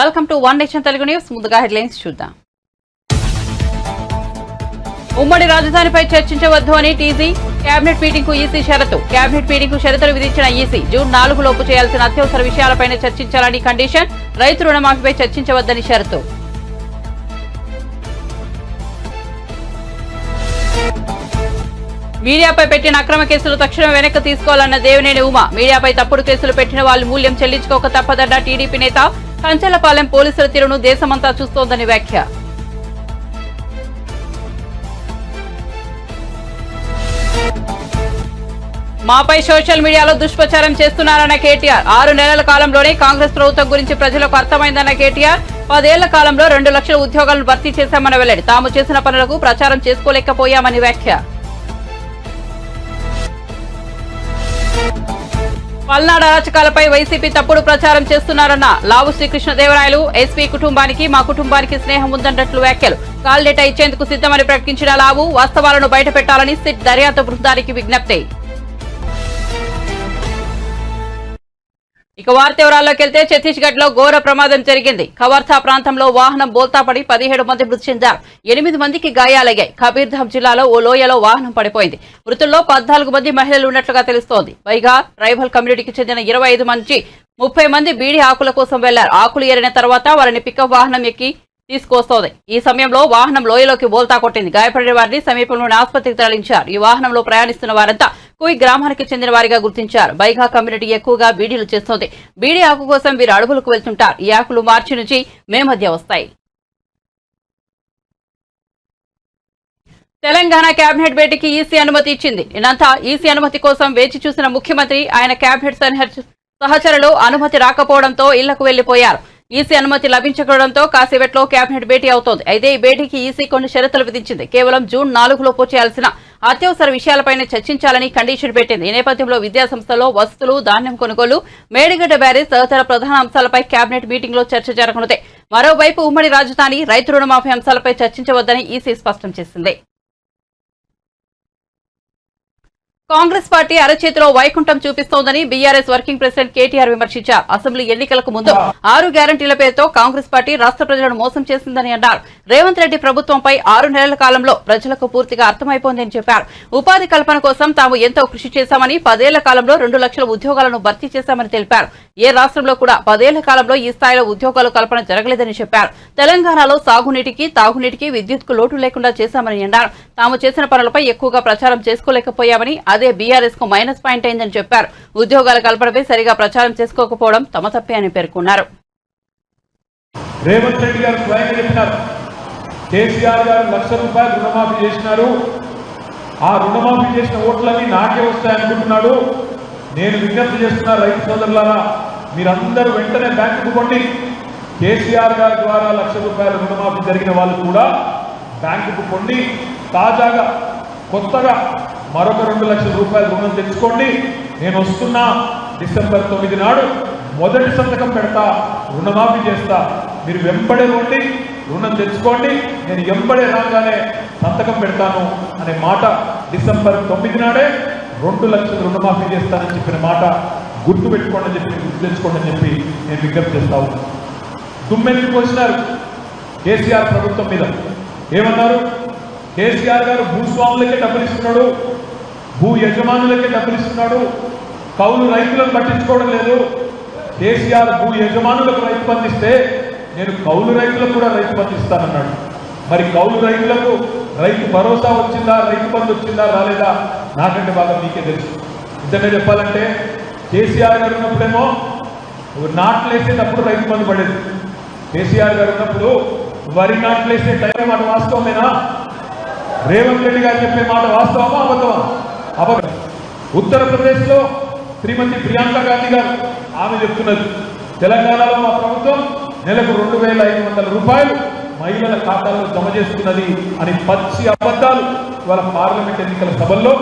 Welcome to one nation Telugu news. ముందుగా headlines చూద్దాం. ఉమ్మడి రాజధానిపై చర్చించవద్దు అని టీజీ. కేబినెట్ మీటింగ్ కు ఈసీ షరతు. కేబినెట్ మీటింగ్ కు షరతులు విధించిన ఈసీ జూన్ 4 లోపు చేయాల్సిన అత్యవసర విషయాలపైనే చర్చించాలని కండిషన్. రైతు రుణమాఫీపై చర్చించవద్దని షరతు. మీడియాపై పెట్టిన అక్రమ కేసులు తక్షణం వెనక్కి తీసుకోవాలన్న దేవినేని ఉమ. మీడియాపై తప్పుడు కేసులు పెట్టిన వాళ్ళు మూల్యం చెల్లించుకోక తప్పదన్న టీడీపీ నేత. కంచెలపాలెం పోలీసుల తీరును దేశమంతా చూస్తోందని వ్యాఖ్య. మాపై సోషల్ మీడియాలో దుష్ప్రచారం చేస్తున్నారన్న కేటీఆర్. 6 నెలల కాలంలోనే కాంగ్రెస్ ప్రభుత్వం గురించి ప్రజలకు అర్థమైందన్న కేటీఆర్. 10 ఏళ్ల కాలంలో 2 లక్షల ఉద్యోగాలను భర్తీ చేశామన్న వెల్లడి. తాము చేసిన పనులకు ప్రచారం చేసుకోలేకపోయామని వ్యాఖ్య. పల్నాడు అరాచకాలపై వైసీపీ తప్పుడు ప్రచారం చేస్తున్నారన్న లావు శ్రీకృష్ణదేవరాయలు. ఎస్పీ కుటుంబానికి మా కుటుంబానికి స్నేహం ఉందన్నట్లు వ్యాఖ్యలు. కాల్ డేటా ఇచ్చేందుకు సిద్ధమని ప్రకటించిన లావు వాస్తవాలను బయటపెట్టాలని సిట్ దర్యాప్తు బృందానికి విజ్ఞప్తి. ఇక వార్త వివరాల్లోకి వెళ్తే ఛత్తీస్గఢ్ లో ఘోర ప్రమాదం జరిగింది. ఖవర్తా ప్రాంతంలో వాహనం బోల్తాపడి 17 మంది మృతి చెందారు. 8 మందికి గాయాలయ్యాయి. కబీర్ధామ్ జిల్లాలో ఓ లోయలో వాహనం పడిపోయింది. మృతుల్లో 14 మంది మహిళలు ఉన్నట్లుగా తెలుస్తోంది. పైగా ట్రైబల్ కమ్యూనిటీకి చెందిన 25 నుంచి 30 మంది బీడి ఆకుల కోసం వెళ్లారు. ఆకులు ఏరిన తర్వాత వారిని పికప్ వాహనం ఎక్కి తీసుకొస్తోంది. ఈ సమయంలో వాహనం లోయలోకి బోల్తా కొట్టింది. గాయపడిన వారిని సమీపంలోని ఆసుపత్రికి తరలించారు. ఈ వాహనంలో ప్రయాణిస్తున్న వారంతా కుయ్ గ్రామానికి చెందిన వారిగా గుర్తించారు. బైఘా కమ్యూనిటీ ఎక్కువగా బీడీలు చేస్తోంది. బీడీ ఆకు కోసం వీరు అడవులకు వెళ్తుంటారు. ఈ ఆకులు మార్చి నుంచి మే మధ్య వస్తాయి. తెలంగాణ కేబినెట్ భేటీకి ఈసీ అనుమతి ఇచ్చింది. నిన్నంతా ఈసీ అనుమతి కోసం వేచి చూసిన ముఖ్యమంత్రి ఆయన కేబినెట్ సహచరులు అనుమతి రాకపోవడంతో ఇళ్లకు వెళ్లిపోయారు. ఈసీ అనుమతి లభించకపోవడంతో కాసేపట్లో కేబినెట్ భేటీ అవుతోంది. అయితే ఈ భేటీకి ఈసీ కొన్ని షరతులు విధించింది. కేవలం జూన్ 4 లోపు చేయాల్సిన అత్యవసర విషయాలపైనే చర్చించాలని కండిషన్ పెట్టింది. ఈ నేపథ్యంలో విద్యాసంస్థల్లో వసతులు, ధాన్యం కొనుగోలు, మేడిగడ్డ బ్యారేజ్ తదితర ప్రధాన అంశాలపై కేబినెట్ మీటింగ్ లో చర్చ జరగనుంది. మరోవైపు ఉమ్మడి రాజధాని, రైతు రుణమాఫీ అంశాలపై చర్చించవద్దని ఈసీ స్పష్టం చేసింది. కాంగ్రెస్ పార్టీ అరచేతిలో వైకుంఠం చూపిస్తోందని బీఆర్ఎస్ వర్కింగ్ ప్రెసిడెంట్ కేటీఆర్ విమర్శించారు. అసెంబ్లీ ఎన్నికలకు ముందు 6 గ్యారంటీల పేరుతో కాంగ్రెస్ పార్టీ రాష్ట్ర ప్రజలను మోసం చేసిందని అన్నారు. రేవంత్ రెడ్డి ప్రభుత్వంపై 6 నెలల కాలంలో ప్రజలకు పూర్తిగా అర్థమైపోయిందని చెప్పారు. ఉపాధి కల్పన కోసం తాము ఎంతో కృషి చేశామని, 10 ఏళ్ల కాలంలో 2 లక్షల ఉద్యోగాలను భర్తీ చేశామని తెలిపారు. ఏ రాష్ట్రంలో కూడా 10 ఏళ్ల కాలంలో ఈ స్థాయిలో ఉద్యోగాలు కల్పన జరగలేదని చెప్పారు. తెలంగాణలో సాగునీటికి, తాగునీటికి, విద్యుత్కు లోటు లేకుండా చేశామని అన్నారు. తాము చేసిన పనులపై ఎక్కువగా ప్రచారం చేసుకోలేకపోయామని, అదే బీఆర్ఎస్ కు మైనస్ పాయింట్ అయిందని చెప్పారు. ఉద్యోగాల కల్పనపై సరిగా ప్రచారం చేసుకోకపోవడం తమ తప్పే అని పేర్కొన్నారు. రేవంత్ రెడ్డి గారు స్వయంగా చెప్పినారు, కేసీఆర్ గారు ₹1,00,000 రుణమాఫీ చేసినారు. ఆ రుణమాఫీ చేసిన ఓట్లన్నీ నాకే వస్తాయనుకుంటున్నాడు. నేను విజ్ఞప్తి చేస్తున్నా రైతు సోదరులారా, మీరందరూ వెంటనే బ్యాంకుకు కొండి. కేసీఆర్ గారి ద్వారా ₹1,00,000 రుణమాఫీ జరిగిన వాళ్ళు కూడా బ్యాంకుకు కొండి. తాజాగా కొత్తగా మరొక ₹2 లక్షల రుణం తెచ్చుకోండి. నేను వస్తున్నా డిసెంబర్ 9 నాడు మొదటి సంతకం పెడతా, రుణమాఫీ చేస్తా. మీరు వెంబడే రండి, రుణం తెచ్చుకోండి. నేను వెంబడే రాగానే సంతకం పెడతాను అనే మాట డిసెంబర్ 9 నాడే 2 లక్షల రుణమాఫీ చేస్తానని చెప్పిన మాట గుర్తు పెట్టుకోండి అని చెప్పి, గుర్తు తెచ్చుకోండి అని చెప్పి నేను విజ్ఞప్తి చేస్తా ఉన్నాను. తుమ్మెత్తి పోసినారు కేసీఆర్ ప్రభుత్వం మీద. ఏమన్నారు? కేసీఆర్ గారు భూస్వాములకే డబ్బులు ఇస్తున్నాడు, భూ యజమానులకే డబ్బులు ఇస్తున్నాడు, కౌలు రైతులను పట్టించుకోవడం లేదు. కేసీఆర్ భూ యజమానులకు రైతు బంధు ఇస్తే నేను కౌలు రైతులకు కూడా రైతు బంధు ఇస్తానన్నాడు. మరి కౌలు రైతులకు రైతు భరోసా వచ్చిందా, రైతు బంధు వచ్చిందా రాలేదా నాకంటే బాగా మీకే తెలుసు. ఇంతనే చెప్పాలంటే కేసీఆర్ గారు ఉన్నప్పుడేమో నాట్లు వేసేటప్పుడు రైతు బంధు పడేది. కేసీఆర్ గారు ఉన్నప్పుడు వరి నాట్లు వేసే టైం మాట వాస్తవమేనా? రేవంత్ రెడ్డి గారు చెప్పే మాట వాస్తవమా అబద్ధమా? అబద్ధం. ఉత్తరప్రదేశ్లో శ్రీమతి ప్రియాంక గాంధీ గారు ఆమె చెప్తున్నది, తెలంగాణలో మా ప్రభుత్వం నెలకు ₹2,500 మహిళల ఖాతాల్లో జమ చేస్తున్నది అని పచ్చి అబద్ధాలు వాళ్ళ పార్లమెంట్ ఎన్నికల సభల్లో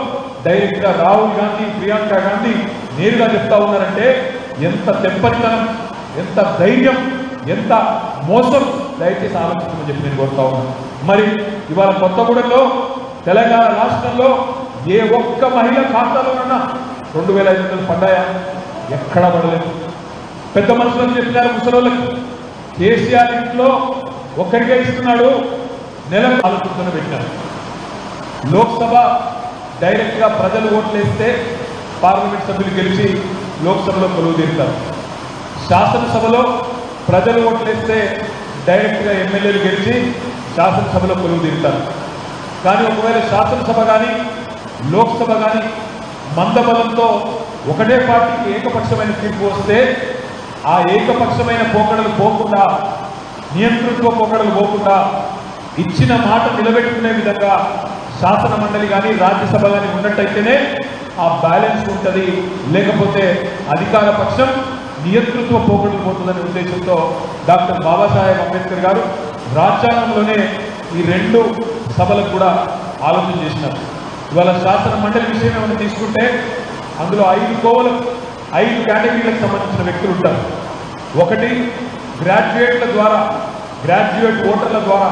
డైరెక్ట్ గా రాహుల్ గాంధీ, ప్రియాంక గాంధీ నేరుగా చెప్తా ఉన్నారంటే ఎంత తెప్పనితనం, ఎంత ధైర్యం, ఎంత మోసం. దయచేసి ఆలోచించమని చెప్పి నేను కోరుతా ఉన్నాను. మరి ఇవాళ కొత్తగూడెంలో తెలంగాణ రాష్ట్రంలో ఏ ఒక్క మహిళ ఖాతాలోనన్నా 2,500 పడ్డాయా? ఎక్కడా పడలేదు. పెద్ద మనుషులను చెప్పినారు ముసలోళ్ళకి కేసీఆర్ ఇంట్లో ఒక్కరికే ఇస్తున్నాడు, నెలకు ఆలోచన పెట్టినారు. లోక్సభ డైరెక్ట్గా ప్రజలు ఓట్లేస్తే పార్లమెంట్ సభ్యులు గెలిచి లోక్సభలో కొలువు తీరుతారు. శాసనసభలో ప్రజలు ఓట్లేస్తే డైరెక్ట్గా ఎమ్మెల్యేలు గెలిచి శాసనసభలో కొలువు తీరుతారు. కానీ ఒకవేళ శాసనసభ కానీ లోక్సభ కానీ మందబలంతో ఒకటే పార్టీకి ఏకపక్షమైన తీర్పు వస్తే ఆ ఏకపక్షమైన పోకడలు పోకుండా, నియంతృత్వ పోకడలు పోకుండా ఇచ్చిన మాట నిలబెట్టుకునే విధంగా శాసన మండలి కానీ రాజ్యసభ కానీ ఉన్నట్టయితేనే ఆ బ్యాలెన్స్ ఉంటుంది. లేకపోతే అధికార పక్షం నియంతృత్వ పోకడలు పోతుందనే ఉద్దేశంతో డాక్టర్ బాబాసాహెబ్ అంబేద్కర్ గారు రాజ్యాంగంలోనే ఈ రెండు సభలకు కూడా ఆలోచన చేసినారు. ఇవాళ శాసన మండలి విషయం ఏమైనా తీసుకుంటే అందులో 5 కోవలకు 5 కేటగిరీలకు సంబంధించిన వ్యక్తులు ఉంటారు. ఒకటి గ్రాడ్యుయేట్ల ద్వారా, గ్రాడ్యుయేట్ ఓటర్ల ద్వారా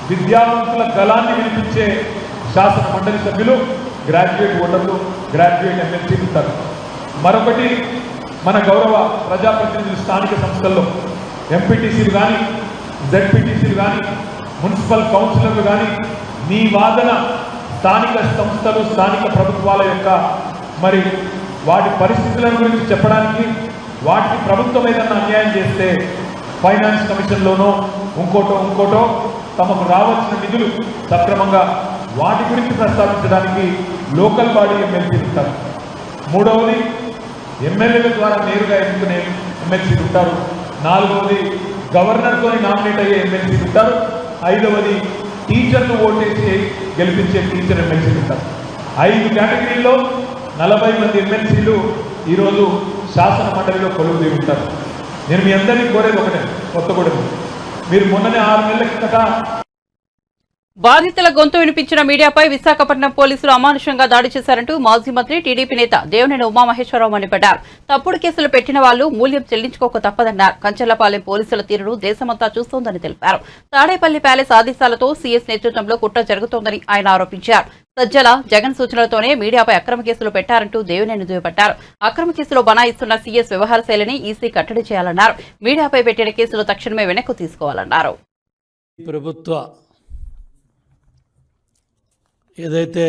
విద్యావంతుల గళాన్ని వినిపించే శాసన మండలి సభ్యులు గ్రాడ్యుయేట్ ఓటర్లు, గ్రాడ్యుయేట్ ఎమ్మెల్సీలు ఉంటారు. మరొకటి మన గౌరవ ప్రజాప్రతినిధులు స్థానిక సంస్థల్లో ఎంపీటీసీలు కానీ, జెడ్పీటీసీలు కానీ, మున్సిపల్ కౌన్సిలర్లు కానీ మీ వాదన స్థానిక సంస్థలు, స్థానిక ప్రభుత్వాల యొక్క మరి వాటి పరిస్థితుల గురించి చెప్పడానికి, వాటికి ప్రభుత్వం ఏదన్నా అన్యాయం చేస్తే ఫైనాన్స్ కమిషన్లోనో ఇంకోటో తమకు రావాల్సిన నిధులు సక్రమంగా వాటి గురించి ప్రస్తావించడానికి లోకల్ బాడీ ఎమ్మెల్సీలు ఉంటారు. మూడవది ఎమ్మెల్యేల ద్వారా నేరుగా ఎన్నుకునే ఎమ్మెల్సీలు ఉంటారు. నాలుగవది గవర్నర్తో నామినేట్ అయ్యే ఎమ్మెల్సీలు ఉంటారు. ఐదవది టీచర్లు ఓటేసి గెలిపించే టీచర్ ఎమ్మెల్సీలు ఉంటారు. 5 కేటగిరీల్లో 40 మంది ఎమ్మెల్సీలు ఈరోజు శాసన మండలిలో కొలువు తీరి ఉంటారు. నేను మీ అందరినీ కోరేది ఒకటే, కొత్తగూడెం మీరు మొన్ననే 6 నెలల కిందట బాధితుల గొంతు వినిపించిన మీడియాపై విశాఖపట్నం పోలీసులు అమానుషంగా దాడి చేశారంటూ మాజీ మంత్రి టీడీపీ నేత దేవినేని ఉమామహేశ్వరరావు మండిపడ్డారు. తప్పుడు కేసులు పెట్టిన వాళ్లు మూల్యం చెల్లించుకోక తప్పదన్నారు. కంచర్లపాలెం పోలీసుల తీరును దేశమంతా చూస్తోందని తెలిపారు. తాడేపల్లి ప్యాలెస్ ఆదేశాలతో సీఎస్ నేతృత్వంలో కుట్ర జరుగుతోందని ఆయన ఆరోపించారు. సజ్జల జగన్ సూచనలతోనే మీడియాపై అక్రమ కేసులు పెట్టారంటూ దేవినేని దుయ్యబట్టారు. అక్రమ కేసులో బనాయిస్తున్న సీఎస్ వ్యవహార శైలిని ఈసీ కట్టడి చేయాలన్నారు. మీడియాపై పెట్టిన కేసులు తక్షణమే వెనక్కు తీసుకోవాలన్నారు. ఏదైతే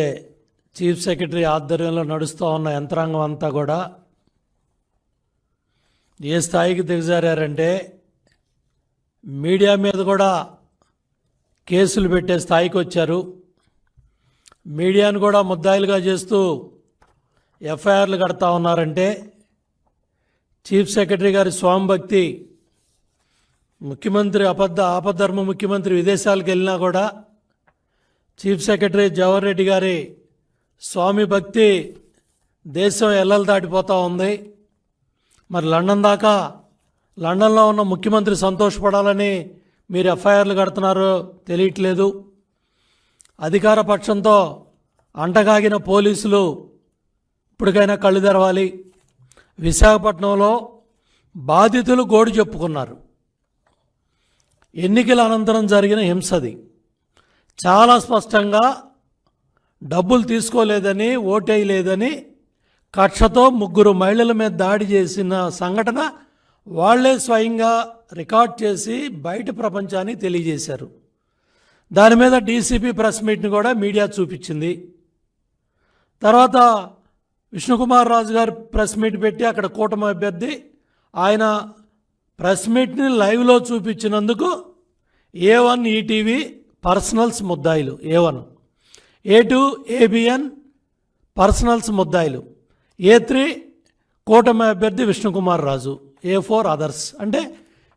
చీఫ్ సెక్రటరీ ఆధ్వర్యంలో నడుస్తూ ఉన్న యంత్రాంగం అంతా కూడా ఏ స్థాయికి దిగజారంటే మీడియా మీద కూడా కేసులు పెట్టే స్థాయికి వచ్చారు. మీడియాను కూడా ముద్దాయిలుగా చేస్తూ ఎఫ్ఐఆర్లు కడతా ఉన్నారంటే చీఫ్ సెక్రటరీ గారి స్వామిభక్తి, ముఖ్యమంత్రి ఆపద్ధర్మ ముఖ్యమంత్రి విదేశాలకు వెళ్ళినా కూడా చీఫ్ సెక్రటరీ జవహర్ రెడ్డి గారి స్వామి భక్తి దేశం ఎల్లలు దాటిపోతూ ఉంది. మరి లండన్లో ఉన్న ముఖ్యమంత్రి సంతోషపడాలని మీరు ఎఫ్ఐఆర్లు కడుతున్నారో తెలియట్లేదు. అధికార పక్షంతో అంటగాగిన పోలీసులు ఇప్పటికైనా కళ్ళు తెరవాలి. విశాఖపట్నంలో బాధితులు గోడు చెప్పుకున్నారు. ఎన్నికల అనంతరం జరిగిన హింసది చాలా స్పష్టంగా డబ్బులు తీసుకోలేదని, ఓటేయలేదని కక్షతో 3 మహిళల మీద దాడి చేసిన సంఘటన వాళ్లే స్వయంగా రికార్డ్ చేసి బయట ప్రపంచానికి తెలియజేశారు. దాని మీద డీసీపీ ప్రెస్ మీట్ని కూడా మీడియా చూపించింది. తర్వాత విష్ణుకుమార్ రాజు గారు ప్రెస్ మీట్ పెట్టి అక్కడ కూటమి అభ్యర్థి ఆయన ప్రెస్ మీట్ని లైవ్లో చూపించినందుకు A1 ఈటీవీ పర్సనల్స్ ముద్దాయిలు, A1, A2 ABN పర్సనల్స్ ముద్దాయిలు, A3 కూటమి అభ్యర్థి విష్ణుకుమార్ రాజు, A4 అదర్స్. అంటే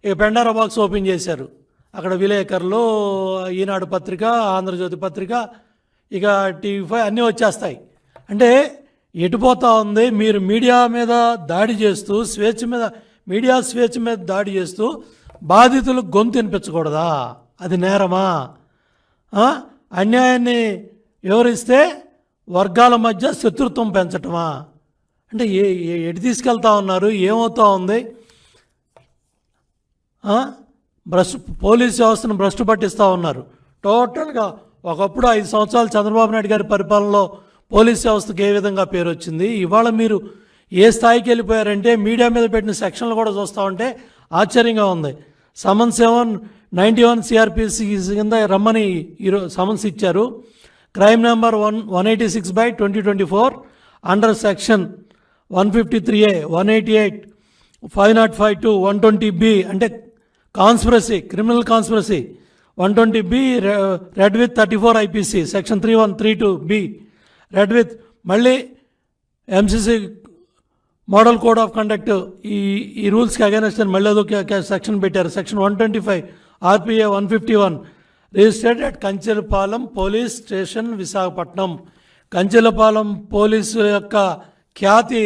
ఇక పెండారా బాక్స్ ఓపెన్ చేశారు. అక్కడ విలేకరులు, ఈనాడు పత్రిక, ఆంధ్రజ్యోతి పత్రిక, ఇక TV5 అన్నీ వచ్చేస్తాయి. అంటే ఎటుపోతా ఉంది? మీరు మీడియా మీద దాడి చేస్తూ మీడియా స్వేచ్ఛ మీద దాడి చేస్తూ బాధితులకు గొంతు వినిపించకూడదా? అది నేరమా? అన్యాయాన్ని వివరిస్తే వర్గాల మధ్య శత్రుత్వం పెంచటమా? అంటే ఎటు తీసుకెళ్తా ఉన్నారు? ఏమవుతా ఉంది? పోలీస్ వ్యవస్థను భ్రష్టు పట్టిస్తూ ఉన్నారు టోటల్గా. ఒకప్పుడు 5 సంవత్సరాలు చంద్రబాబు నాయుడు గారి పరిపాలనలో పోలీస్ వ్యవస్థకు ఏ విధంగా పేరు వచ్చింది, ఇవాళ మీరు ఏ స్థాయికి వెళ్ళిపోయారంటే మీడియా మీద పెట్టిన సెక్షన్లు కూడా చూస్తూ ఉంటే ఆశ్చర్యంగా ఉంది. సమన్స్ 91 సిఆర్పిసి కింద రమ్మని ఈరోజు సమన్స్ ఇచ్చారు. Crime number 186/2024 under section 153A, 188, 505(2), 120B అంటే conspiracy, criminal conspiracy, 120B red with 34 IPC section 3132B red with, మళ్ళీ MCC model code of conduct ఈ రూల్స్కి అగైనెస్ట్ అని మళ్ళీ అదొక సెక్షన్ పెట్టారు. Section 125 RPA 151 registered at Kanchelapalem police station Visakhapatnam. Kanchelapalem police యొక్క ఖ్యాతి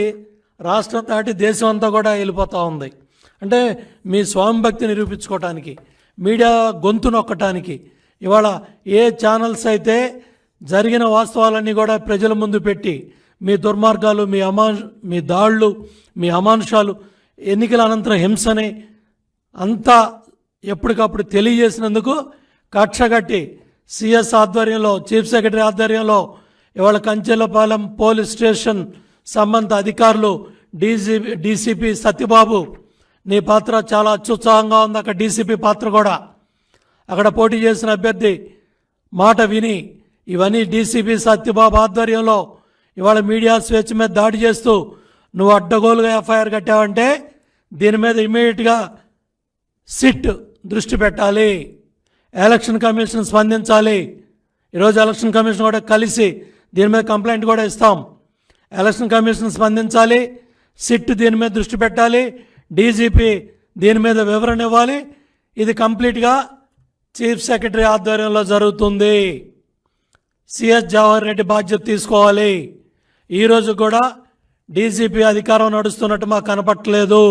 రాష్ట్రం దాటి దేశం అంతా కూడా వెళ్ళిపోతూ ఉంది. అంటే మీ స్వామి భక్తి నిరూపించుకోవటానికి, మీడియా గొంతు నొక్కటానికి ఇవాళ ఏ ఛానల్స్ అయితే జరిగిన వాస్తవాలన్నీ కూడా ప్రజల ముందు పెట్టి మీ దుర్మార్గాలు, మీ దాళ్ళు, మీ అమానుషాలు, ఎన్నికల అనంతరం హింసని అంతా ఎప్పటికప్పుడు తెలియజేసినందుకు కక్షగట్టి సిఎస్ ఆధ్వర్యంలో, చీఫ్ సెక్రటరీ ఆధ్వర్యంలో ఇవాళ కంచెలపాలెం పోలీస్ స్టేషన్ సంబంధిత అధికారులు, డీసీపీ సత్యబాబు, నీ పాత్ర చాలా అత్యుత్సాహంగా ఉంది. అక్కడ డీసీపీ పాత్ర కూడా, అక్కడ పోటీ చేసిన అభ్యర్థి మాట విని ఇవన్నీ డీసీపీ సత్యబాబు ఆధ్వర్యంలో ఇవాళ మీడియా స్వేచ్ఛ మీద దాడి చేస్తూ నువ్వు అడ్డగోలుగా ఎఫ్ఐఆర్ కట్టావంటే దీని మీద ఇమీడియట్గా సిట్ దృష్టి పెట్టాలి, ఎలక్షన్ కమిషన్ స్పందించాలి. ఈరోజు ఎలక్షన్ కమిషన్ కూడా కలిసి దీని మీద కంప్లైంట్ కూడా ఇస్తాం. ఎలక్షన్ కమిషన్ స్పందించాలి, సిట్ దీని మీద దృష్టి పెట్టాలి, డీజీపీ దీని మీద వివరణ ఇవ్వాలి. ఇది కంప్లీట్గా చీఫ్ సెక్రటరీ ఆధ్వర్యంలో జరుగుతుంది. సిఎస్ జవహర్ రెడ్డి బాధ్యత తీసుకోవాలి. ఈరోజు కూడా డీజీపీ అధికారం నడుస్తున్నట్టు మాకు కనపట్టలేదు.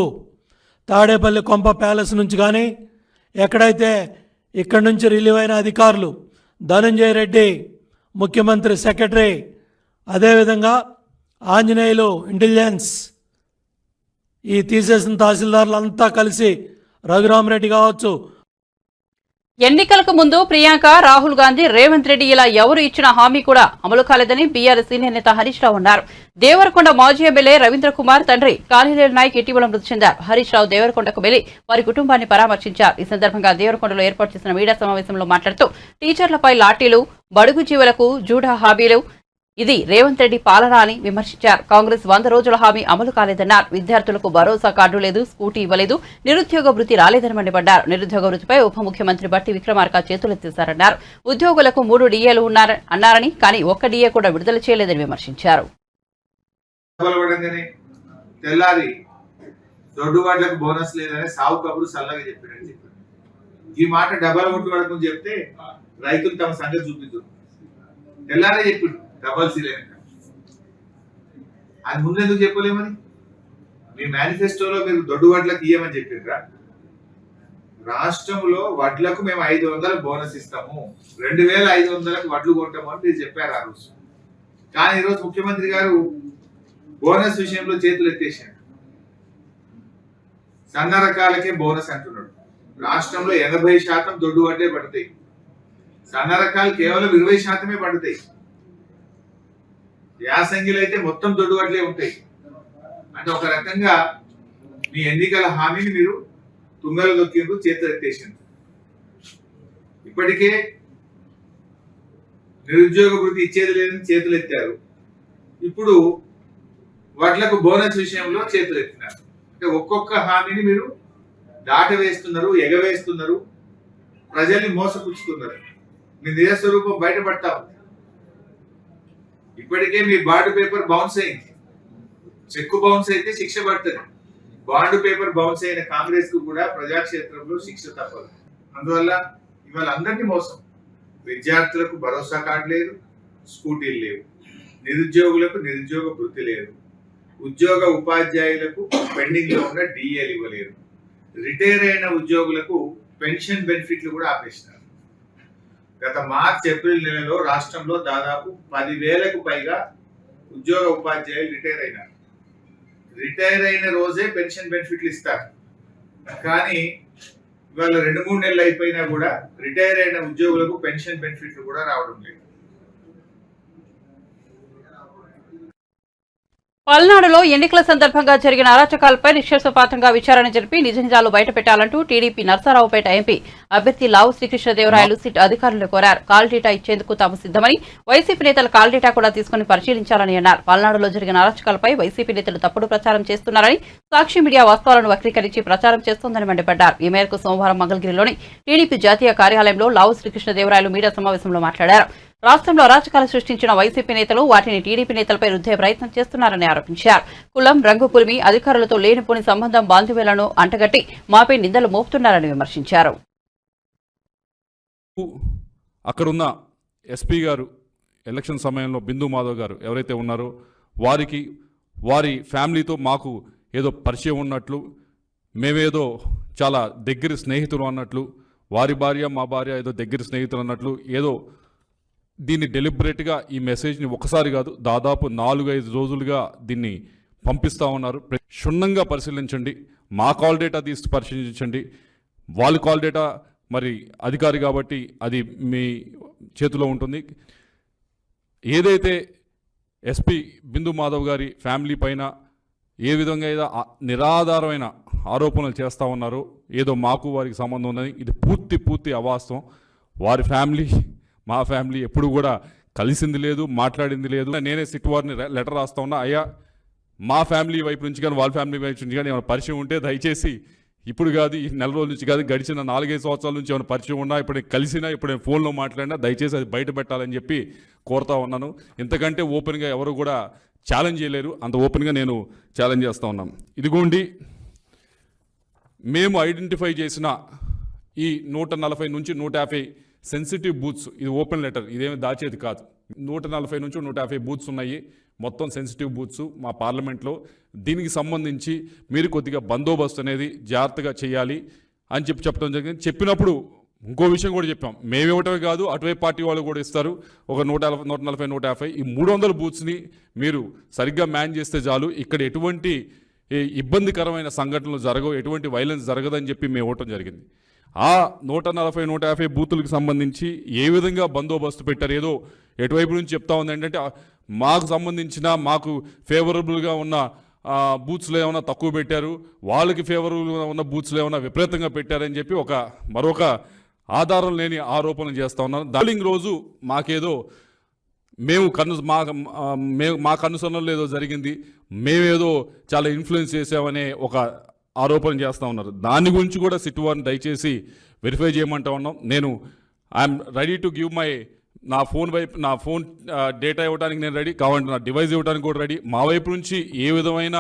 తాడేపల్లి కొంప ప్యాలెస్ నుంచి కానీ ఎక్కడైతే ఇక్కడి నుంచి రిలీవ్ అయిన అధికారులు ధనంజయ రెడ్డి, ముఖ్యమంత్రి సెక్రటరీ, అదేవిధంగా ఆంజనేయులు, ఇంటెలిజెన్స్, ఈ తీసేసిన తహసీల్దార్లు అంతా కలిసి రఘురామరెడ్డి కావచ్చు. ఎన్నికలకు ముందు ప్రియాంక, రాహుల్ గాంధీ, రేవంత్ రెడ్డి ఇలా ఎవరు ఇచ్చిన హామీ కూడా అమలు కాలేదని బీఆర్ఎస్ సీనియర్ నేత హరీష్ రావు అన్నారు. దేవరకొండ మాజీ ఎమ్మెల్యే రవీంద్ర కుమార్ తండ్రి కాళీలేరు నాయక్ ఇటీవల మృతి చెందారు. హరీష్ రావు దేవరకొండకు వెళ్లి వారి కుటుంబాన్ని పరామర్శించారు. ఈ సందర్భంగా దేవరకొండలో ఏర్పాటు చేసిన మీడియా సమావేశంలో మాట్లాడుతూ టీచర్లపై లాఠీలు, బడుగు జీవులకు జూడా హామీలు, ఇది రేవంత్ రెడ్డి పాలన అని విమర్శించారు. కాంగ్రెస్ 100 రోజుల హామీ అమలు కాలేదన్నారు. విద్యార్థులకు భరోసా కార్డు లేదు, స్కూటీ ఇవ్వలేదు, నిరుద్యోగ వృత్తి రాలేదని మండిపడ్డారు. నిరుద్యోగ వృత్తిపై ఉప ముఖ్యమంత్రి బట్టి విక్రమార్క చేతులెత్తేశారన్నారు. ఉద్యోగులకు 3 డిఏలు అన్నారని, కానీ ఒక్క డిఏ కూడా విడుదల చేయలేదని విమర్శించారు. తెల్లారి దొడ్డువాడ్లకు బోనస్ లేదని సావు కబురు సల్లగా చెప్పారని చెప్పారు. ఈ మాట డబ్బాల కొట్టు పడకని చెప్తే రైతులు తమ సంగతి చూపిద్దారు. తెల్లారే చెప్పిండు డబల్ సీలేక. అది ముందు ఎందుకు చెప్పలేమని? మీ మేనిఫెస్టోలో మీరు దొడ్డు వడ్లకు ఇయ్యమని చెప్పారా? రాష్ట్రంలో వడ్లకు మేము 500 బోనస్ ఇస్తాము, 2500కు వడ్లు కొంటాము అని మీరు చెప్పారు ఆ రోజు. కానీ ఈరోజు ముఖ్యమంత్రి గారు బోనస్ విషయంలో చేతులు ఎత్తేసాడు. సన్న రకాలకే బోనస్ అంటున్నాడు. రాష్ట్రంలో 80% దొడ్డు వడ్లే పడతాయి, సన్న రకాలు కేవలం 20% పడతాయి. యాసంగిలు అయితే మొత్తం దొడ్డు వడ్లే ఉంటాయి. అంటే ఒక రకంగా మీ ఎన్నికల హామీని మీరు తుంగలు దొక్కిండ్రు, చేతులు ఎత్తేసిండ్రు. ఇప్పటికే నిరుద్యోగ వృత్తి ఇచ్చేది లేదని చేతులు ఎత్తారు. ఇప్పుడు వడ్లకు బోనస్ విషయంలో చేతులు ఎత్తినారు. అంటే ఒక్కొక్క హామీని మీరు దాటవేస్తున్నారు, ఎగవేస్తున్నారు, ప్రజల్ని మోసపుచ్చుతున్నారు. మీ నిజస్వరూపం బయటపడతా ఉంది. ఇప్పటికే మీ బాండ్ పేపర్ బౌన్స్ అయింది. చెక్కు బౌన్స్ అయితే శిక్ష పడుతుంది. బాండ్ పేపర్ బౌన్స్ అయిన కాంగ్రెస్ కు కూడా ప్రజాక్షేత్రంలో శిక్ష తప్పదు. అందువల్ల ఇవాళ అందరినీ మోసం. విద్యార్థులకు భరోసా కార్డు లేదు, స్కూటీలు లేవు, నిరుద్యోగులకు నిరుద్యోగ వృత్తి లేదు, ఉద్యోగ ఉపాధ్యాయులకు పెండింగ్ లో ఉన్న డిఏలు ఇవ్వలేరు, రిటైర్ అయిన ఉద్యోగులకు పెన్షన్ బెనిఫిట్లు కూడా ఆపేసినారు. గత మార్చ్ ఏప్రిల్ నెలలో రాష్ట్రంలో దాదాపు 10,000కు పైగా ఉద్యోగ ఉపాధ్యాయులు రిటైర్ అయినారు. రిటైర్ అయిన రోజే పెన్షన్ బెనిఫిట్లు ఇస్తారు. కానీ ఇవాళ 2-3 నెలలు అయిపోయినా కూడా రిటైర్ అయిన ఉద్యోగులకు పెన్షన్ బెనిఫిట్లు కూడా రావడం లేదు. పల్నాడులో ఎన్నికల సందర్భంగా జరిగిన అరాచకాలపై నిష్పక్షపాతంగా విచారణ జరిపి నిజాలు బయటపెట్టాలంటూ టీడీపీ నర్సారావుపేట ఎంపీ అభ్యర్థి లావు శ్రీకృష్ణదేవరాయలు సిట్ అధికారులు కోరారు. కాల్ డేటా ఇచ్చేందుకు తాము సిద్దమని, వైసీపీ నేతలు కాల్ డేటా కూడా తీసుకుని పరిశీలించాలని అన్నారు. పల్నాడులో జరిగిన అరాచకాలపై వైసీపీ నేతలు తప్పుడు ప్రచారం చేస్తున్నారని, సాక్షి మీడియా వాస్తవాలను వక్రీకరించి ప్రచారం చేస్తోందని మండిపడ్డారు. ఈ మేరకు సోమవారం మంగళగిరిలోని టీడీపీ జాతీయ కార్యాలయంలో లావు శ్రీకృష్ణదేవరాయలు మీడియా సమావేశంలో మాట్లాడారు. రాష్ట్రంలో అరాచకాలు సృష్టించిన వైసీపీ నేతలు వాటిని టీడీపీ నేతలపై రుద్దే ప్రయత్నం చేస్తున్నారని ఆరోపించారు. కులం, రంగు పులిమి అధికారులతో లేనిపోని సంబంధం బాంధవ్యాలను అంటగట్టి మాపై నిందలు మోపుతున్నారని విమర్శించారు. అక్కడున్న ఎస్పీ గారు ఎలక్షన్ సమయంలో బిందు మాధవ్ గారు ఎవరైతే ఉన్నారో వారికి వారి ఫ్యామిలీతో మాకు ఏదో పరిచయం ఉన్నట్లు, మేమేదో చాలా దగ్గర స్నేహితులు అన్నట్లు, వారి భార్య మా భార్య ఏదో దగ్గర స్నేహితులు అన్నట్లు, ఏదో దీన్ని డెలిబరేట్గా ఈ మెసేజ్ని ఒకసారి కాదు దాదాపు 4-5 రోజులుగా దీన్ని పంపిస్తూ ఉన్నారు. క్షుణ్ణంగా పరిశీలించండి, మా కాల్ డేటా తీసి పరిశీలించండి. వాళ్ళ కాల్ డేటా మరి అధికారి కాబట్టి అది మీ చేతిలో ఉంటుంది. ఏదైతే ఎస్పీ బిందు మాధవ్ గారి ఫ్యామిలీ పైన ఏ విధంగా ఏదో నిరాధారమైన ఆరోపణలు చేస్తూ ఉన్నారో, ఏదో మాకు వారికి సంబంధం ఉన్నది, ఇది పూర్తి అవాస్తవం. వారి ఫ్యామిలీ మా ఫ్యామిలీ ఎప్పుడు కూడా కలిసింది లేదు, మాట్లాడింది లేదు. నేనే సిట్ వారిని లెటర్ రాస్తా ఉన్నా, అయ్యా మా ఫ్యామిలీ వైపు నుంచి కానీ వాళ్ళ ఫ్యామిలీ వైపు నుంచి కానీ ఏమైనా పరిచయం ఉంటే దయచేసి ఇప్పుడు కాదు, ఈ నెల రోజుల నుంచి కాదు, గడిచిన 4-5 సంవత్సరాల నుంచి ఏమైనా పరిచయం ఉన్నా, ఇప్పుడు నేను కలిసినా, ఇప్పుడు నేను ఫోన్లో మాట్లాడినా దయచేసి అది బయట పెట్టాలని చెప్పి కోరుతా ఉన్నాను. ఇంతకంటే ఓపెన్గా ఎవరు కూడా ఛాలెంజ్ చేయలేరు, అంత ఓపెన్గా నేను ఛాలెంజ్ చేస్తూ ఉన్నాను. ఇదిగోండి మేము ఐడెంటిఫై చేసిన ఈ 140 నుంచి 150 సెన్సిటివ్ బూత్స్, ఇది ఓపెన్ లెటర్, ఇదేమి దాచేది కాదు. 140 నుంచి 150 బూత్స్ ఉన్నాయి, మొత్తం సెన్సిటివ్ బూత్స్ మా పార్లమెంట్లో. దీనికి సంబంధించి మీరు కొద్దిగా బందోబస్తు అనేది జాగ్రత్తగా చేయాలి అని చెప్పడం జరిగింది. చెప్పినప్పుడు ఇంకో విషయం కూడా చెప్పాం, మేమివ్వటమే కాదు అటువైపు పార్టీ వాళ్ళు కూడా ఇస్తారు. ఒక 140, 150 ఈ 300 బూత్స్ని మీరు సరిగ్గా మ్యాన్ చేస్తే చాలు, ఇక్కడ ఎటువంటి ఇబ్బందికరమైన సంఘటనలు జరగవు, ఎటువంటి వైలెన్స్ జరగదని చెప్పి మేము ఇవ్వటం జరిగింది. ఆ 140, 150 బూతులకు సంబంధించి ఏ విధంగా బందోబస్తు పెట్టారు, ఏదో ఎటువైపు నుంచి చెప్తా ఉంది ఏంటంటే మాకు సంబంధించిన మాకు ఫేవరబుల్గా ఉన్న బూత్స్లో ఏమైనా తక్కువ పెట్టారు, వాళ్ళకి ఫేవరబుల్గా ఉన్న బూత్స్లో ఏమైనా విపరీతంగా పెట్టారని చెప్పి మరొక ఆధారం లేని ఆరోపణలు చేస్తూ ఉన్నారు. పోలింగ్ రోజు మాకేదో మా కనుసరణలో ఏదో జరిగింది, మేమేదో చాలా ఇన్ఫ్లుయెన్స్ చేసామనే ఒక ఆరోపణ చేస్తూ ఉన్నారు. దాని గురించి కూడా సిట్ వారిని దయచేసి వెరిఫై చేయమంటా ఉన్నాం. నేను ఐఎమ్ రెడీ టు గివ్ నా ఫోన్ డేటా ఇవ్వడానికి నేను రెడీ, కావాలంటే నా డివైస్ ఇవ్వడానికి కూడా రెడీ. మా వైపు నుంచి ఏ విధమైన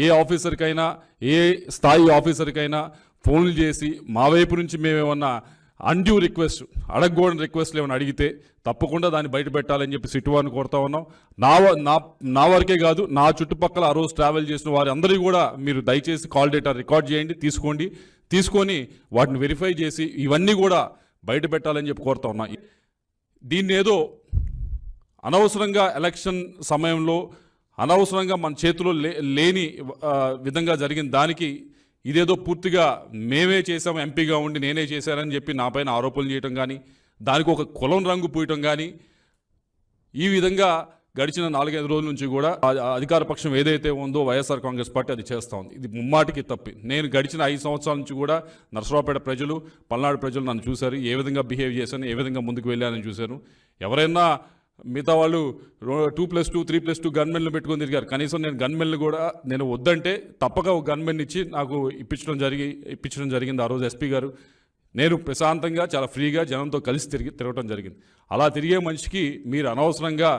ఏ ఆఫీసర్కైనా, ఏ స్థాయి ఆఫీసర్కైనా ఫోన్లు చేసి మా వైపు నుంచి మేమేమన్నా అన్డ్యూ రిక్వెస్ట్, అడగకూడని రిక్వెస్ట్లు ఏమైనా అడిగితే తప్పకుండా దాన్ని బయట పెట్టాలని చెప్పి సిట్ వారిని కోరుతా ఉన్నాం. నా వరకే కాదు, నా చుట్టుపక్కల ఆ రోజు ట్రావెల్ చేసిన వారి అందరికీ కూడా మీరు దయచేసి కాల్ డేటా రికార్డ్ చేయండి, తీసుకొని వాటిని వెరిఫై చేసి ఇవన్నీ కూడా బయట పెట్టాలని చెప్పి కోరుతా ఉన్నాం. దీన్ని ఏదో అనవసరంగా ఎలక్షన్ సమయంలో అనవసరంగా మన చేతిలో లేని విధంగా జరిగిన దానికి ఇదేదో పూర్తిగా మేమే చేసాము, ఎంపీగా ఉండి నేనే చేశానని చెప్పి నా పైన ఆరోపణలు చేయటం కానీ, దానికి ఒక కులం రంగు పూయటం కానీ, ఈ విధంగా గడిచిన 4-5 రోజుల నుంచి కూడా అధికార పక్షం ఏదైతే ఉందో వైఎస్ఆర్ కాంగ్రెస్ పార్టీ అది చేస్తూ ఉంది. ఇది ముమ్మాటికి తప్పి. నేను గడిచిన 5 సంవత్సరాల నుంచి కూడా నరసరావుపేట ప్రజలు, పల్నాడు ప్రజలు నన్ను చూశారు, ఏ విధంగా బిహేవ్ చేశాను, ఏ విధంగా ముందుకు వెళ్ళానని చూశాను. ఎవరైనా మిగతా వాళ్ళు 2+2, 3+2 గన్మెన్లు పెట్టుకొని తిరిగారు. కనీసం నేను గన్మెన్లు కూడా నేను వద్దంటే తప్పక ఒక గన్మెన్ ఇచ్చి నాకు ఇప్పించడం జరిగింది ఆ రోజు ఎస్పీ గారు. నేను ప్రశాంతంగా చాలా ఫ్రీగా జనంతో కలిసి తిరగటం జరిగింది. అలా తిరిగే మనిషికి మీరు అనవసరంగా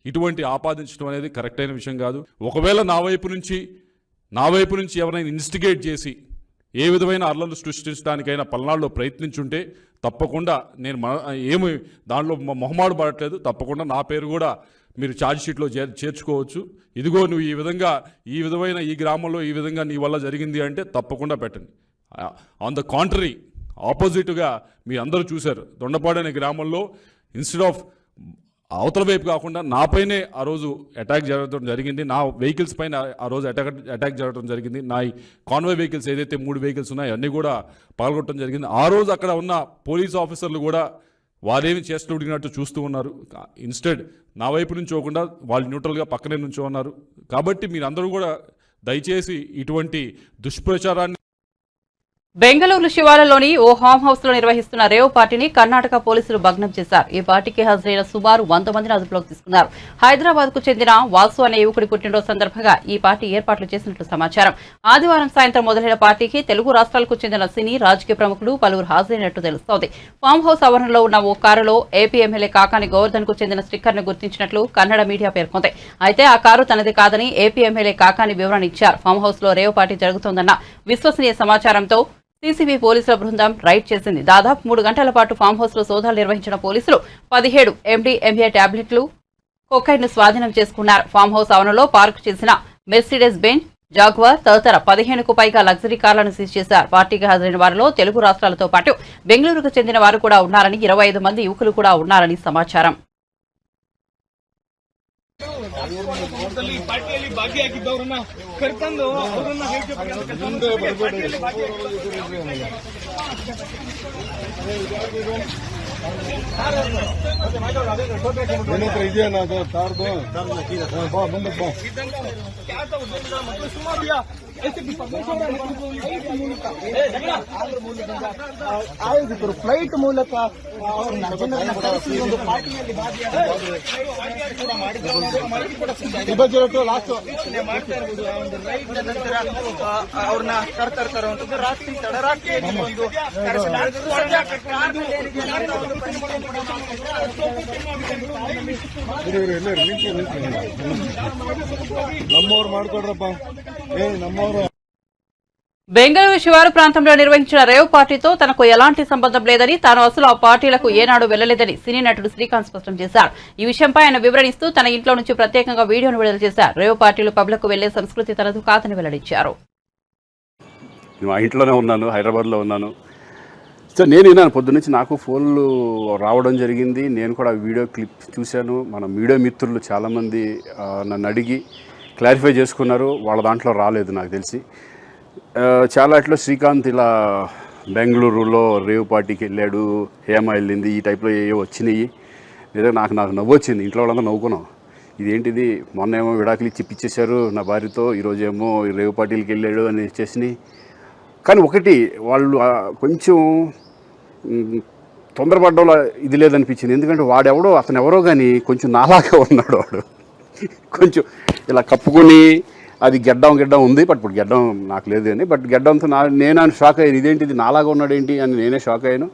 ఇటువంటి ఆపాదించడం అనేది కరెక్ట్ అయిన విషయం కాదు. ఒకవేళ నా వైపు నుంచి ఎవరైనా ఇన్స్టిగేట్ చేసి ఏ విధమైన అల్లర్లు సృష్టించడానికైనా పల్నాడులో ప్రయత్నించుంటే తప్పకుండా నేను ఏమి దాంట్లో మొహమాడు పడట్లేదు, తప్పకుండా నా పేరు కూడా మీరు ఛార్జ్ షీట్లో చేర్చుకోవచ్చు. ఇదిగో నువ్వు ఈ విధమైన ఈ గ్రామంలో ఈ విధంగా నీ వల్ల జరిగింది అంటే తప్పకుండా పెట్టండి. ఆన్ ద కాంట్రరీ, ఆపోజిట్గా మీ అందరూ చూశారు, దొండపాడు అనే గ్రామంలో ఇన్స్టెడ్ ఆఫ్ అవతల వైపు కాకుండా నాపైనే ఆ రోజు అటాక్ జరగడం జరిగింది. నా వెహికల్స్ పైన ఆ రోజు అటాక్ జరగడం జరిగింది. నా కాన్వాయ్ వెహికల్స్ ఏదైతే 3 వెహికల్స్ ఉన్నాయో అన్నీ కూడా పాల్గొనడం జరిగింది. ఆ రోజు అక్కడ ఉన్న పోలీస్ ఆఫీసర్లు కూడా వారేమి చేస్తుడిగినట్టు చూస్తూ ఉన్నారు. ఇన్స్టెడ్ నా వైపు నుంచి పోకుండా వాళ్ళు న్యూట్రల్గా పక్కనే నుంచో ఉన్నారు. కాబట్టి మీరందరూ కూడా దయచేసి ఇటువంటి దుష్ప్రచారాన్ని బెంగళూరు శివారులోని ఓ హోమ్ హౌస్ లో నిర్వహిస్తున్న రేవ్ పార్టీని కర్ణాటక పోలీసులు భగ్నం చేశారు. ఈ పార్టీకి హాజరైన సుమారు 100 మందిని అదుపులోకి తీసుకున్నారు. హైదరాబాద్ కు చెందిన వాసు అనే యువకుడి పుట్టినరోజు సందర్భంగా ఈ పార్టీ ఏర్పాట్లు చేసినట్లు సమాచారం. ఆదివారం సాయంత్రం మొదలైన పార్టీకి తెలుగు రాష్ట్రాలకు చెందిన సినీ రాజకీయ ప్రముఖులు పలువురు హాజరైనట్టు తెలుస్తోంది. ఫామ్ హౌస్ ఆవరణలో ఉన్న ఓ కారులో ఏపీ ఎమ్మెల్యే కాకాని గోవర్ధన్ కు చెందిన స్టిక్కర్ ను గుర్తించినట్లు కన్నడ మీడియా పేర్కొంది. అయితే ఆ కారు తనది కాదని ఏపీ ఎమ్మెల్యే కాకాని వివరణ ఇచ్చారు. ఫామ్ హౌస్ లో రేవ్ పార్టీ జరుగుతోందన్న విశ్వసనీయ సమాచారంతో సీసీబీ పోలీసుల బృందం రైడ్ చేసింది. దాదాపు 3 గంటల పాటు ఫామ్ హౌస్ లో సోదాలు నిర్వహించిన పోలీసులు 17 MDMA టాబ్లెట్లు కొకైన్ ను స్వాధీనం చేసుకున్నారు. ఫామ్ హౌస్ ఆవరణలో పార్క్ చేసిన మెర్సిడెస్ బెంజ్, జాగ్వార్ తదితర 15కు పైగా లగ్జరీ కార్లను సీజ్ చేశారు. పార్టీకి హాజరైన వారిలో తెలుగు రాష్ట్రాలతో పాటు బెంగళూరుకు చెందిన వారు కూడా ఉన్నారని, 25 మంది యువకులు కూడా ఉన్నారని సమాచారం. ಪಾರ್ಟಿಯಲ್ಲಿ ಭಾಗಿಯಾಗಿದ್ದವರನ್ನ ಕರ್ಕೊಂಡು ಅವರನ್ನ ಹೇಗೆ ಇದೆಯಲ್ಲ ಅದು ತಾರ್ದು ಮುಂದಕ್ಕೆ ಬಾ ಮತ್ತು ಸುಮಾರು ಆಯೋಜಕರು ಫ್ಲೈಟ್ ಮೂಲಕ ಒಂದು ಪಾರ್ಟಿಯಲ್ಲಿ ಮಾಡ್ತಾ ಇರ್ಬೋದು. ಒಂದು ರೈಡ್ ನಂತರ ಅವ್ರನ್ನ ಕರ್ತಾ ಇರುವಂತದ್ದು ರಾತ್ರಿ ತಡರಾತ್ರಿಯಲ್ಲಿ ಒಂದು ನಮ್ಮವ್ರು ಮಾಡ್ಕೊಡ್ರಪ್ಪ ನಮ್ಮವ್ರು. బెంగళూరు శివారు ప్రాంతంలో నిర్వహించిన రేవ్ పార్టీతో తనకు ఎలాంటి సంబంధం లేదని, తాను అసలు ఆ పార్టీలకు ఏనాడు వెళ్లలేదని సినీ నటుడు శ్రీకాంత్ స్పష్టం చేశారు. ఈ విషయంపై ఆయన వివరణిస్తూ తన ఇంట్లో నుంచి ప్రత్యేకంగా వీడియోను విడుదల చేశారు. రేవ్ పార్టీలు పబ్లకు వెళ్లే సంస్కృతి తనదు కాదని వెల్లడించారు. మా ఇంట్లోనే ఉన్నాను, హైదరాబాద్లో ఉన్నాను. సో నేను విన్నాను పొద్దున్నుంచి, నాకు ఫోన్లు రావడం జరిగింది. నేను కూడా వీడియో క్లిప్ చూశాను. మన మీడియా మిత్రులు చాలామంది నన్ను అడిగి క్లారిఫై చేసుకున్నారు. వాళ్ళ దాంట్లో రాలేదు నాకు తెలిసి. చాలా ఇట్లా శ్రీకాంత్ ఇలా బెంగళూరులో రేవ్ పార్టీకి వెళ్ళాడు, హేమ వెళ్ళింది, ఈ టైప్లో ఏవో వచ్చినాయి. లేదా నాకు నవ్వు వచ్చింది. ఇంట్లో వాళ్ళంతా నవ్వుకున్నాం. ఇదేంటిది, మొన్న ఏమో విడాకులు ఇచ్చి పిచ్చేశారు నా భార్యతో, ఈరోజేమో రేవ్ పార్టీలకి వెళ్ళాడు అని చేసినాయి. కానీ ఒకటి, వాళ్ళు కొంచెం తొందరపడ్డంలో ఇది లేదనిపించింది. ఎందుకంటే వాడెవడో, అతను ఎవరో కానీ కొంచెం నాలాగా ఉన్నాడు. వాడు కొంచెం ఇలా కప్పుకొని, అది గెడ్డం ఉంది, బట్ ఇప్పుడు గెడ్డం నాకు లేదు అని, బట్ గెడ్డంతో నేను షాక్ అయ్యాను. ఇదేంటిది నాలాగా ఉన్నాడు ఏంటి అని నేనే షాక్ అయ్యాను.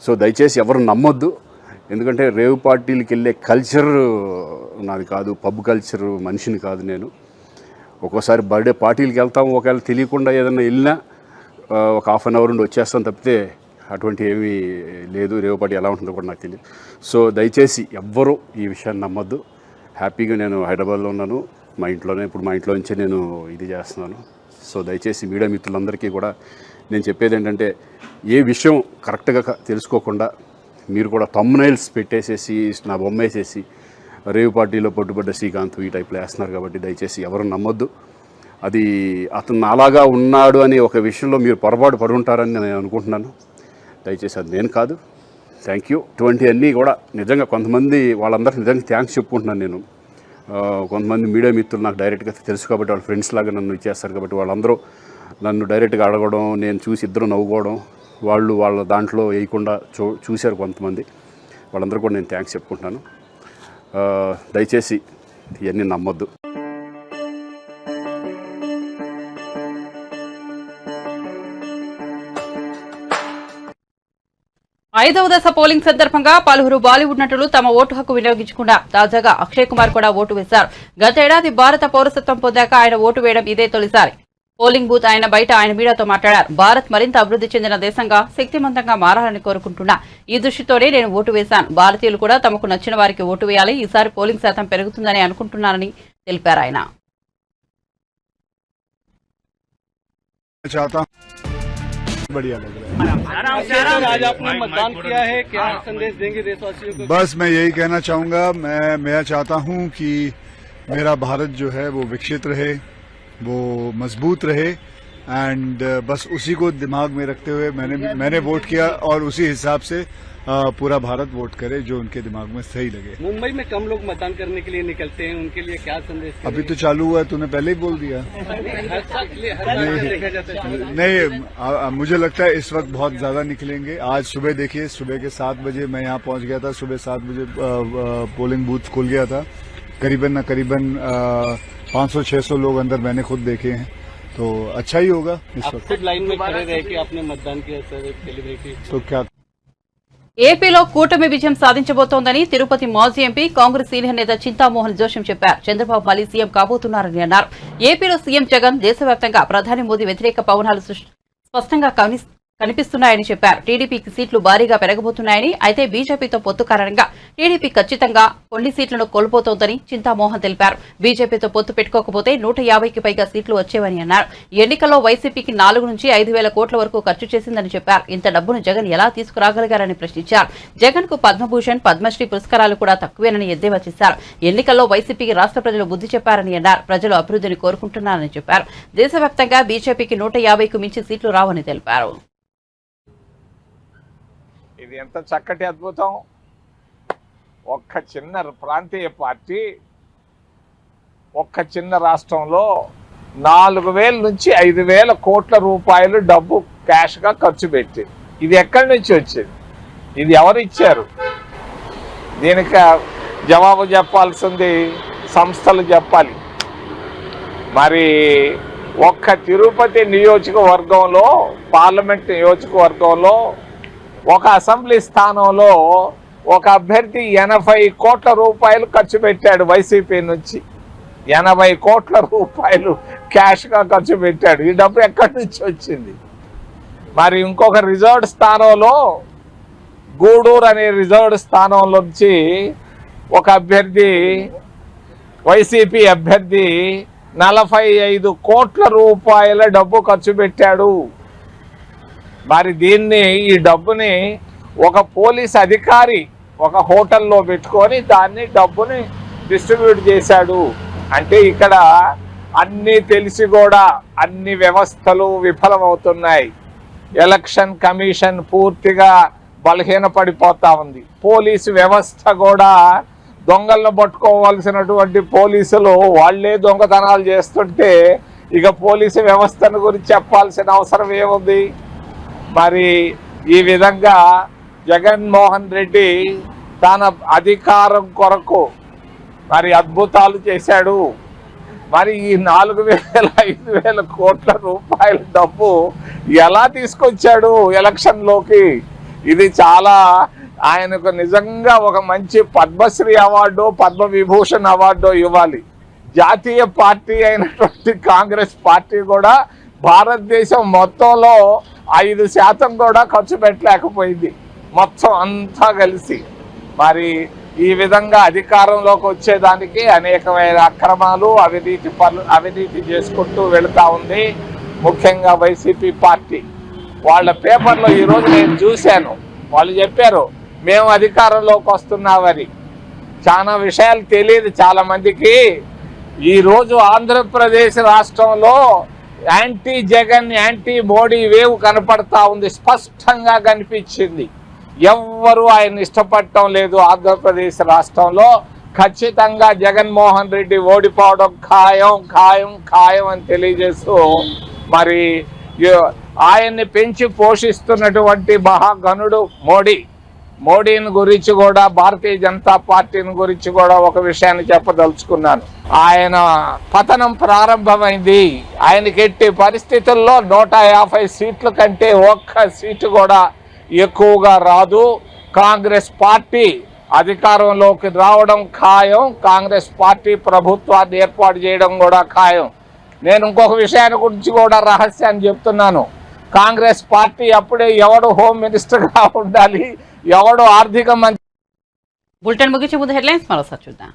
సో దయచేసి ఎవరు నమ్మొద్దు. ఎందుకంటే రేవ్ పార్టీలకి వెళ్ళే కల్చర్ నాది కాదు, పబ్ కల్చర్ మనిషిని కాదు నేను. ఒక్కోసారి బర్త్డే పార్టీలకి వెళ్తాము, ఒకవేళ తెలియకుండా ఏదైనా వెళ్ళినా ఒక హాఫ్ అన్ అవర్ నుండి వచ్చేస్తాం తప్పితే అటువంటి ఏమీ లేదు. రేవ్ పార్టీ ఎలా ఉంటుందో కూడా నాకు తెలియదు. సో దయచేసి ఎవ్వరూ ఈ విషయాన్ని నమ్మొద్దు. హ్యాపీగా నేను హైదరాబాద్లో ఉన్నాను, మా ఇంట్లోనే. ఇప్పుడు మా ఇంట్లో నుంచే నేను ఇది చేస్తున్నాను. సో దయచేసి మీడియా మిత్రులందరికీ కూడా నేను చెప్పేది ఏంటంటే, ఏ విషయం కరెక్ట్గా తెలుసుకోకుండా మీరు కూడా థంబ్నైల్స్ పెట్టేసేసి నా బొమ్మ వేసేసి రేవ్ పార్టీలో పట్టుబడ్డ శ్రీకాంత్ ఈ టైప్లో వేస్తున్నారు. కాబట్టి దయచేసి ఎవరు నమ్మొద్దు. అది అతను అలాగా ఉన్నాడు అనే ఒక విషయంలో మీరు పొరపాటు పడి ఉంటారని నేను అనుకుంటున్నాను. దయచేసి అది నేను కాదు. Thank you. ఇటువంటివన్నీ కూడా నిజంగా కొంతమంది వాళ్ళందరికీ నిజంగా థ్యాంక్స్ చెప్పుకుంటున్నాను నేను. కొంతమంది మీడియా మిత్రులు నాకు డైరెక్ట్గా తెలుసు కాబట్టి, వాళ్ళ ఫ్రెండ్స్ లాగా నన్ను ఇచ్చేస్తారు కాబట్టి, వాళ్ళందరూ నన్ను డైరెక్ట్గా అడగడం, నేను చూసి ఇద్దరు నవ్వుకోవడం, వాళ్ళు వాళ్ళ దాంట్లో వేయకుండా చూశారు కొంతమంది. వాళ్ళందరూ కూడా నేను థ్యాంక్స్ చెప్పుకుంటున్నాను. దయచేసి ఇవన్నీ నమ్మొద్దు. ఐదవ దశ పోలింగ్ సందర్భంగా పలువురు బాలీవుడ్ నటులు తమ ఓటు హక్కు వినియోగించుకున్నారు. తాజాగా అక్షయ్ కుమార్ కూడా ఓటు వేశారు. గతేడాది భారత పౌరసత్వం పొందాక ఆయన ఓటు వేయడం ఇదే తొలిసారి. పోలింగ్ బూత్ ఆయన బయట ఆయన మీడియాతో మాట్లాడారు. భారత్ మరింత అభివృద్ధి చెందిన దేశంగా, శక్తివంతంగా మారాలని కోరుకుంటున్నా. ఈ దృష్టితోనే నేను ఓటు వేశాను. భారతీయులు కూడా తమకు నచ్చిన వారికి ఓటు వేయాలి. ఈసారి పోలింగ్ శాతం పెరుగుతుందని అనుకుంటున్నానని తెలిపారు ఆయన. बढ़िया लग रहा आज आपने मतदान किया है, क्या संदेश देंगे देशवासियों को? बस मैं यही कहना चाहूंगा, मैं चाहता हूं कि मेरा भारत जो है वो विकसित रहे, वो मजबूत रहे, एंड बस उसी को दिमाग में रखते हुए मैंने वोट किया और उसी हिसाब से पूरा भारत वोट करे जो उनके दिमाग में सही लगे। मुंबई में कम लोग मतदान करने के लिए निकलते हैं, उनके लिए क्या संदेश? अभी तो चालू हुआ है, तूने पहले ही बोल दिया। देखा जाता है। नहीं, मुझे लगता है इस वक्त बहुत ज्यादा निकलेंगे। आज सुबह देखिए, सुबह के 7 बजे मैं यहाँ पहुंच गया था, सुबह 7 बजे पोलिंग बूथ खुल गया था। करीबन 500-600 लोग अंदर मैंने खुद देखे हैं, तो अच्छा ही होगा इस वक्त। खुद लाइन में खड़े रह के आपने मतदान किया सर, सेलिब्रिटी तो क्या ఏపీలో కూటమి విజయం సాధించబోతోందని తిరుపతి మాజీ ఎంపీ కాంగ్రెస్ సీనియర్ నేత చింతామోహన్ జోషం చెప్పారు. చంద్రబాబు మళ్లీ సీఎం కాబోతున్నారని అన్నారు. ఏపీలో సీఎం జగన్ దేశవ్యాప్తంగా ప్రధాని మోదీ వ్యతిరేక పవనాలు స్పష్టంగా కనిపిస్తున్నాయని చెప్పారు. టీడీపీకి సీట్లు భారీగా పెరగబోతున్నాయని, అయితే బీజేపీతో పొత్తు కారణంగా టీడీపీ ఖచ్చితంగా కొన్ని సీట్లను కోల్పోతోందని చింతామోహన్ తెలిపారు. బీజేపీతో పొత్తు పెట్టుకోకపోతే 150కి పైగా సీట్లు వచ్చేవని అన్నారు. ఎన్నికల్లో వైసీపీకి 4 నుంచి 5,000 కోట్ల వరకు ఖర్చు చేసిందని చెప్పారు. ఇంత డబ్బును జగన్ ఎలా తీసుకురాగలిగారని ప్రశ్నించారు. జగన్ కు పద్మభూషణ్, పద్మశ్రీ పురస్కారాలు కూడా తక్కువేనని ఎద్దేవా చేశారు. ఎన్నికల్లో వైసీపీకి రాష్ట్ర ప్రజలు బుద్ధి చెప్పారని అన్నారు. ప్రజలు అభివృద్ధిని కోరుకుంటున్నారని చెప్పారు. దేశవ్యాప్తంగా బీజేపీకి 150కు మించి సీట్లు రావని తెలిపారు. ఇది ఎంత చక్కటి అద్భుతం. ఒక్క చిన్న ప్రాంతీయ పార్టీ ఒక్క చిన్న రాష్ట్రంలో 4,000 నుంచి 5,000 కోట్ల రూపాయలు డబ్బు క్యాష్గా ఖర్చు పెట్టింది. ఇది ఎక్కడి నుంచి వచ్చింది? ఇది ఎవరు ఇచ్చారు? దీనికి జవాబు చెప్పాల్సింది సంస్థలు చెప్పాలి. మరి ఒక్క తిరుపతి నియోజకవర్గంలో, పార్లమెంట్ నియోజకవర్గంలో ఒక అసెంబ్లీ స్థానంలో ఒక అభ్యర్థి 80 కోట్ల రూపాయలు ఖర్చు పెట్టాడు. వైసీపీ నుంచి 80 కోట్ల రూపాయలు క్యాష్గా ఖర్చు పెట్టాడు. ఈ డబ్బు ఎక్కడి నుంచి వచ్చింది? మరి ఇంకొక రిజర్వ్డ్ స్థానంలో, గూడూరు అనే రిజర్వ్డ్ స్థానంలో నుంచి ఒక అభ్యర్థి, వైసీపీ అభ్యర్థి 45 కోట్ల రూపాయల డబ్బు ఖర్చు పెట్టాడు. మరి ఈ డబ్బుని ఒక పోలీస్ అధికారి ఒక హోటల్లో పెట్టుకొని డబ్బుని డిస్ట్రిబ్యూట్ చేశాడు. అంటే ఇక్కడ అన్నీ తెలిసి కూడా అన్ని వ్యవస్థలు విఫలమవుతున్నాయి. ఎలక్షన్ కమిషన్ పూర్తిగా బలహీనపడిపోతా ఉంది. పోలీసు వ్యవస్థ కూడా దొంగలను పట్టుకోవాల్సినటువంటి పోలీసులు వాళ్లే దొంగతనాలు చేస్తుంటే ఇక పోలీసు వ్యవస్థను గురించి చెప్పాల్సిన అవసరం ఏముంది? మరి ఈ విధంగా జగన్మోహన్ రెడ్డి తన అధికారం కొరకు మరి అద్భుతాలు చేశాడు. మరి ఈ 4,000-5,000 కోట్ల రూపాయల డబ్బు ఎలా తీసుకొచ్చాడు ఎలక్షన్లోకి? ఇది చాలా ఆయనకు నిజంగా ఒక మంచి పద్మశ్రీ అవార్డు, పద్మవిభూషణ్ అవార్డు ఇవ్వాలి. జాతీయ పార్టీ అయినటువంటి కాంగ్రెస్ పార్టీ కూడా భారతదేశం మొత్తంలో 5% కూడా ఖర్చు పెట్టలేకపోయింది మొత్తం అంతా కలిసి. మరి ఈ విధంగా అధికారంలోకి వచ్చేదానికి అనేకమైన అక్రమాలు, అవినీతి చేసుకుంటూ వెళుతూ ఉంది. ముఖ్యంగా వైసీపీ పార్టీ వాళ్ళ పేపర్లో ఈరోజు నేను చూశాను, వాళ్ళు చెప్పారు మేము అధికారంలోకి వస్తున్నామని. చాలా విషయాలు తెలియదు చాలా మందికి. ఈరోజు ఆంధ్రప్రదేశ్ రాష్ట్రంలో anti Jagan, anti Modi wave కనపడతా ఉంది, స్పష్టంగా కనిపించింది. ఎవ్వరూ ఆయన ఇష్టపడటం లేదు. ఆంధ్రప్రదేశ్ రాష్ట్రంలో ఖచ్చితంగా జగన్మోహన్ రెడ్డి ఓడిపోవడం ఖాయం ఖాయం ఖాయం అని తెలియజేస్తూ మరి ఆయన్ని పెంచి పోషిస్తున్నటువంటి మహాగణుడు మోడీని గురించి కూడా, భారతీయ జనతా పార్టీని గురించి కూడా ఒక విషయాన్ని చెప్పదలుచుకున్నాను. ఆయన పతనం ప్రారంభమైంది. ఆయనకి ఎట్టి పరిస్థితుల్లో 150 సీట్ల కంటే ఒక్క సీటు కూడా ఎక్కువగా రాదు. కాంగ్రెస్ పార్టీ అధికారంలోకి రావడం ఖాయం. కాంగ్రెస్ పార్టీ ప్రభుత్వాన్ని ఏర్పాటు చేయడం కూడా ఖాయం. నేను ఇంకొక విషయాన్ని గురించి కూడా రహస్యాన్ని చెప్తున్నాను. కాంగ్రెస్ పార్టీ అప్పుడే ఎవడు హోమ్ మినిస్టర్గా ఉండాలి, ఎవడు ఆర్థిక మంత్రి. బులెటిన్ ముగించే ముందు హెడ్లైన్స్ మరోసారి చూద్దాం.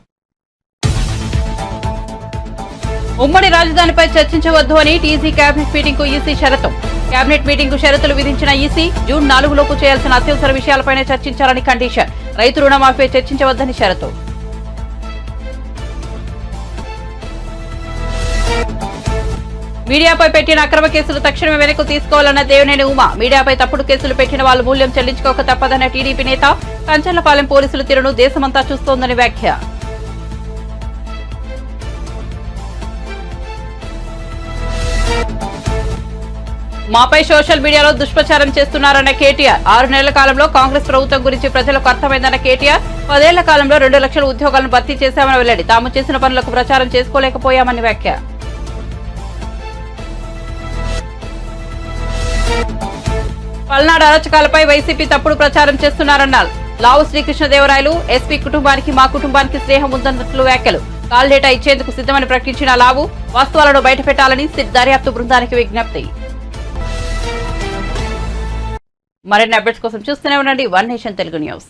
ఉమ్మడి రాజధానిపై చర్చించవద్దు అని టీజీ కేబినెట్ మీటింగ్ కు ఈసీ షరతు. కేబినెట్ మీటింగ్ కు షరతులు విధించిన ఈసీ జూన్ 4 లోపు చేయాల్సిన అత్యవసర విషయాలపైనే చర్చించాలని కండిషన్. రైతు రుణమాఫీ చర్చించవద్దని షరతు. మీడియాపై పెట్టిన అక్రమ కేసులు తక్షణమే వెనక్కు తీసుకోవాలన్న దేవినేని ఉమ. మీడియాపై తప్పుడు కేసులు పెట్టిన వాళ్ళు మూల్యం చెల్లించుకోక తప్పదన్న టీడీపీ నేత. కంచర్లపాలెం పోలీసుల తీరును దేశమంతా చూస్తోందని వ్యాఖ్య. మాపై సోషల్ మీడియాలో దుష్ప్రచారం చేస్తున్నారన్న కేటీఆర్. 6 నెలల కాలంలో కాంగ్రెస్ ప్రభుత్వం గురించి ప్రజలకు అర్థమైందన్న కేటీఆర్. 10 ఏళ్ల కాలంలో 2 లక్షల ఉద్యోగాలను భర్తీ చేశామని వెల్లడి. తాము చేసిన పనులకు ప్రచారం చేసుకోలేకపోయామని వ్యాఖ్య. పల్నాడు అరాచకాలపై వైసీపీ తప్పుడు ప్రచారం చేస్తున్నారన్నారు. లావు శ్రీకృష్ణదేవరాయలు ఎస్పీ కుటుంబానికి మా కుటుంబానికి స్నేహం ఉందన్నట్లు వ్యాఖ్యలు. కాల్ డేటా ఇచ్చేందుకు సిద్ధమని ప్రకటించిన లావు వాస్తవాలను బయటపెట్టాలని సిట్ దర్యాప్తు బృందానికి విజ్ఞప్తి. మరిన్ని అప్డేట్స్ కోసం చూస్తూనే ఉండండి వన్ నేషన్ తెలుగు న్యూస్.